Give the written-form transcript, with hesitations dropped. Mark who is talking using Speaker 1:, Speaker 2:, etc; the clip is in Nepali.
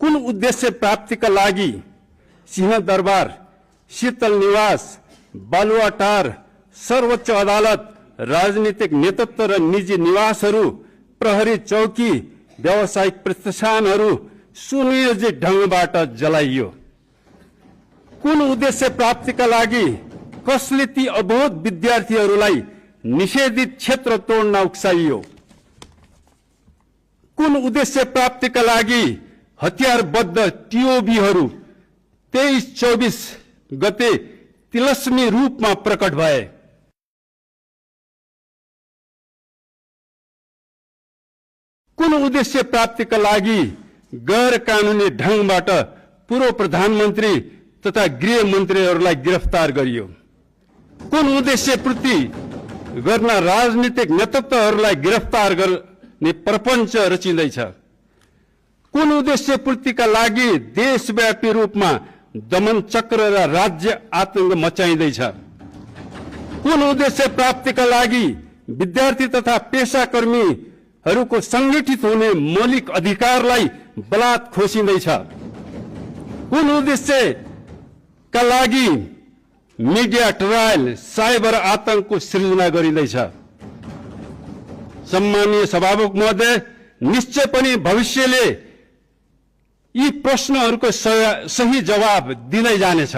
Speaker 1: कुन उद्देश्य प्राप्तिका लागि सिंहदरबार, शीतल निवास, बालुवाटार, सर्वोच्च अदालत, राजनीतिक नेतृत्व र निजी निवासहरू, प्रहरी चौकी, व्यावसायिक प्रतिष्ठानहरू सुनियोजित ढंगबाट जलाइयो? कुन उद्देश्य प्राप्तिका लागि कसले ती अबोध विद्यार्थीहरूलाई निषेधित क्षेत्र तोड्न उक्साइयो? कुन उद्देश्य प्राप्तिका लागि हतियारबद्ध टिओबीहरू 23-24 गते तिलस्मी रूपमा प्रकट भए? कुन उद्देश्य प्राप्तिका लागि गैर कानूनी ढंगबाट पूर्व प्रधानमन्त्री तथा गृह मन्त्रीहरूलाई गिरफ्तार गरियो? कुन उद्देश्य पूर्ति गर्न राजनीतिक नेतृत्वहरूलाई गिरफ्तार गर्ने प्रपञ्च रचिँदैछ? कुन उद्देश्य पूर्तिका लागि देशव्यापी रूपमा दमन चक्र र राज्य आतंक मचाइँदैछ? कुन उद्देश्य प्राप्तिका लागि विद्यार्थी तथा पेशाकर्मीहरूको संगठित हुने मौलिक अधिकारलाई बलात् खोसिँदैछ? कुन उद्देश्यका लागि मिडिया ट्रायल, साइबर आतंकको सृजना गरिँदैछ? सम्मानीय सभामुख महोदय, निश्चय पनि भविष्यले यी प्रश्नहरूको सही जवाब दिँदै जानेछ।